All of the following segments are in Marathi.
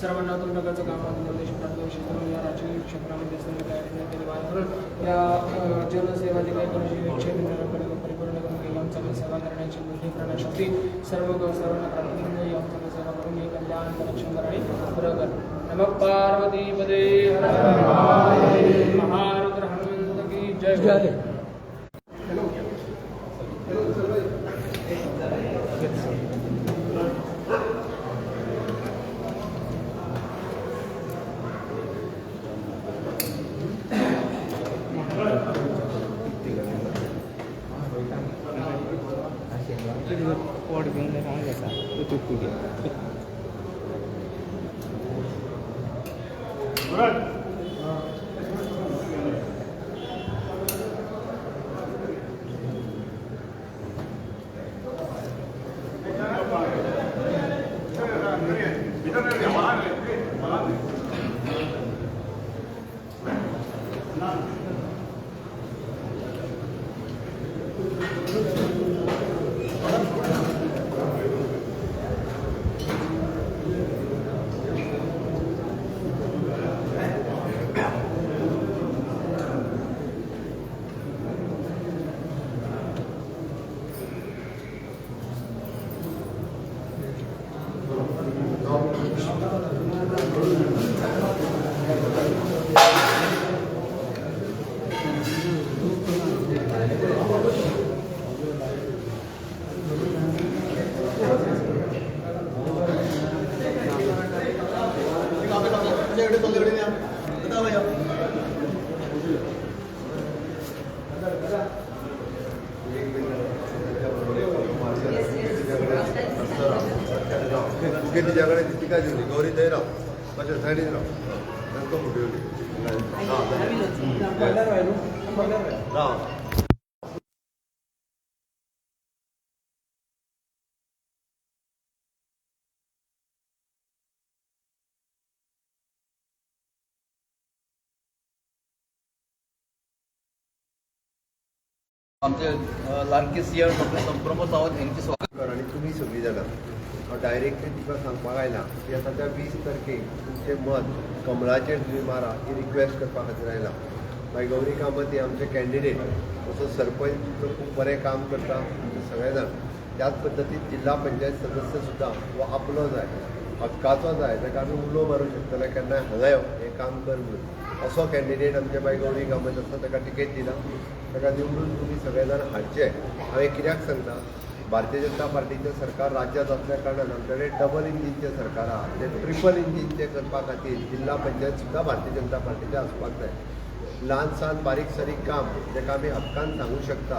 सर्वांना तोंडाचं कामात निर्देश प्राप्तविषयी करून या राजकीय क्षेत्रामध्ये असलेल्या तयारीने केले बाहेर करून या जनसेवा जे काही करून क्षेत्राकडे परिपूर्ण करून घ्या आमच्याकडे सेवा करण्याची बुद्धी करण्यासाठी सर्वांना प्राप्त घ्या आमच्याकडे सेवा करून हे कल्याण कनेक्शन आणि बरं कर नमः पार्वती पदे महारुद्र हनुमंत की जय. कोड घेऊन सांगायचा तो तुटू तिच्याकडे ती काय दिली गौरी दयराव माझ्या साईडीत राव नंतर मोठी राव आमचे लाडके सीएम डॉक्टर प्रमोद सावंत यांचे स्वागत कर आणि तुम्ही सगळी जाणां डायरेक्टली तुका सांगपाक आयला की आतां त्या 20 तारखेक तुमचें मत कमळाचेर तुम्ही मारा ही रिक्वेस्ट करपा खातीर आयला. मागीर गौरी कामत आमचे कॅन्डिडेट तसो सरपंच खूब बरें काम करता सगळे जाण त्याच पद्दतीन जिल्हा पंचायत सदस्य सुद्दां हो आपलो जाय हक्काचो जाय ताका आमी उलो मारूं शकतले केन्नाय हांगा यो हें काम कर म्हणून असो कॅन्डिडेट आमचे मागीर गौरी कामत आसा ताका टिकेट दिला ताका निवडून तुमी सगळे जाण हाडचे. हांवें कित्याक सांगता भारतीय जनता पार्टीचें सरकार राज्यात असल्या कारणान आमच्याकडे डबल इंजिनचें सरकार आहा ते ट्रिपल इंजिनचें करपा खातीर जिल्हा पंचायत सुद्दां भारतीय जनता पार्टीचें आसपाक जाय. ल्हान सान बारीक सारीक काम जेका आमी हक्कान सांगू शकता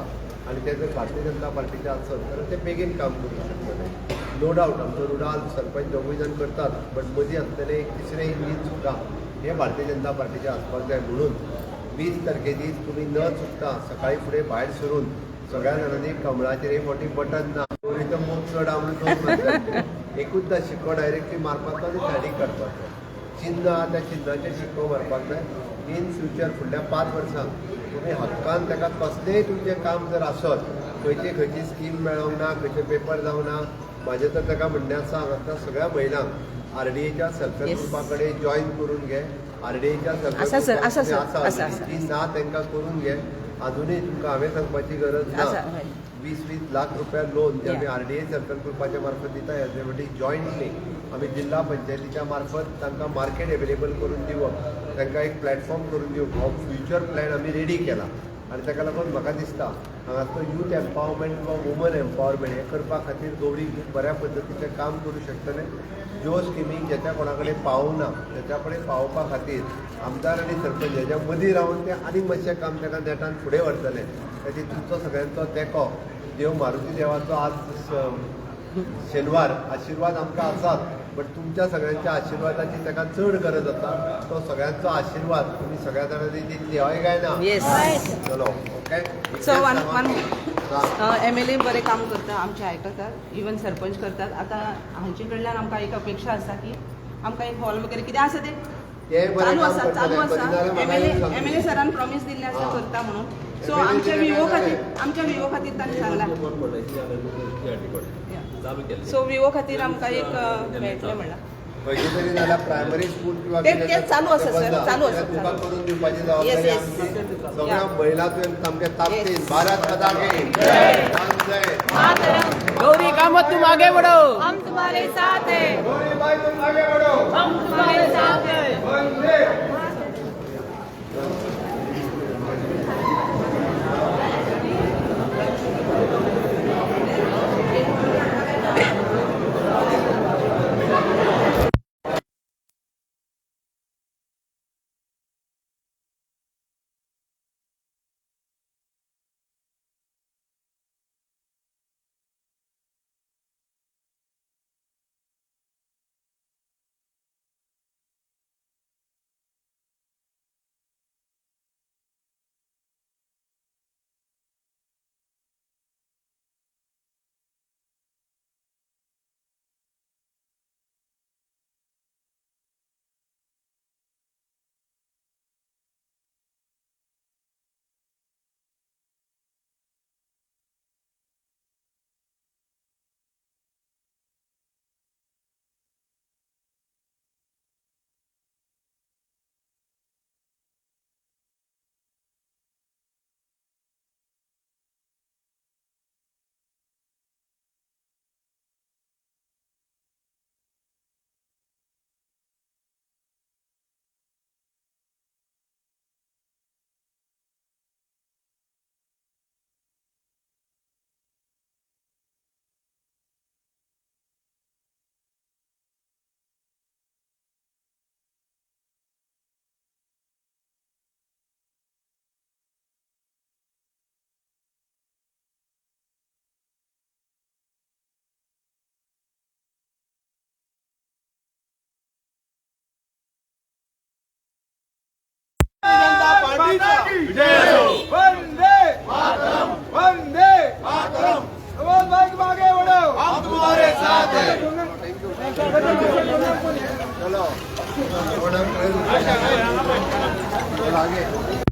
आनी ते जर भारतीय जनता पार्टीचें आसत जाल्यार ते बेगीन काम करूंक शकतले. नो डावट आमचो रुडाल सरपंच दोगूय जाण करतात बट मदीं आसतलें एक तिसरें इंजीन सुद्दां हें भारतीय जनता पार्टीचें आसपाक जाय. म्हणून 20 तारखे दीस तुमी न चुकता सकाळी फुडें भायर सरून सगळ्या जाणांनी कमळाचेर एक फावटी बटन ना तो मोग चड हांव म्हणून एकूचदा शिक्को डायरेक्टली मारपाचो आनी सायडीक काडपाचो. चिन्ह आहा त्या चिन्हाचेर शिक्को मारपाक जाय. इन फ्युचर फुडल्या 5 वर्सांक तुमी हक्कान ताका कसलेंय तुमचें काम जर आसत खंयची स्कीम मेळोंक ना खंयचे पेपर जावं ना म्हाजें तर ताका म्हणणें आसा हांगा सगळ्या महिलांक RDAच्या सेल्फ हेल्प ग्रुपा कडेन जॉयन करून घे. RDAच्या सेल्फ हेल्प आसा ती ना तांकां करून घे. अजूनही तुमकां हांवें सांगपाची गरज ना 20-20 लाख रुपया लोन जे आमी RDA सेल्फ हेल्प ग्रुपाच्या मार्फत दिता हेजे फाटी जॉयंटली आमी जिल्हा पंचायतीच्या मार्फत तांकां मार्केट एवेलेबल करून दिवप तांकां एक प्लॅटफॉर्म करून दिवप हो फ्युचर प्लॅन आमी रेडी केला. आनी ताका लागून म्हाका दिसता हांगासलो यूथ एम्पावरमेंट वा वुमन एम्पावरमेंट हें करपा खातीर गौरी खूब बऱ्या पद्दतीचें काम करूं शकतले. ज्यो स्किमी ज्याच्या कोणा कडेन पावूंक ना त्याच्या कडेन पावोवपा खातीर आमदार आनी सरपंच हेज्या मदीं रावन ते आनीक मातशें काम ताका नेटान फुडें व्हरतलें. ताची तुमचो सगळ्यांचो तेंको देव मारुती देवाचो आज शेनवार आशिर्वाद आमकां आसात बट तुमच्या सगळ्यांच्या आशिर्वादाची ताका चड गरज आसा. तो सगळ्यांचो आशिर्वाद तुमी सगळ्या जाणांनी दितली हय काय ना. चलो ओके. सो MLA बरें काम करता आमचे आयकतात इवन सरपंच करतात. आतां हांचे कडल्यान आमकां एक अपेक्षा आसा की आमकां एक हॉल वगैरे कितें आसा ते चालू आसा MLA सरान प्रॉमिस दिल्लें आसा करता म्हणून सो आमच्या विवो खातीर ताणें सांगलां सो विवो खातीर आमकां एक मेळटलें म्हणलां खंयचे तरी जाल्यार प्रायमरी स्कूल किंवा ते चालू आसा सर चालू आसा तुका करून दिवपाची Yes, जबाबदारी yes. आमची सगळ्या महिला तुवें सामकें ताकदीन भारत माता की जय गौरी कामत तुम आगे बढ़ो हम तुम्हारे साथ हैं गौरी बाई तुम आगे बढ़ो हम तुम्हारे साथ हैं वंदे वंदे वंदे आवाज माइक में आगे बढ़ो हम तुम्हारे साथ हैं चलो आगे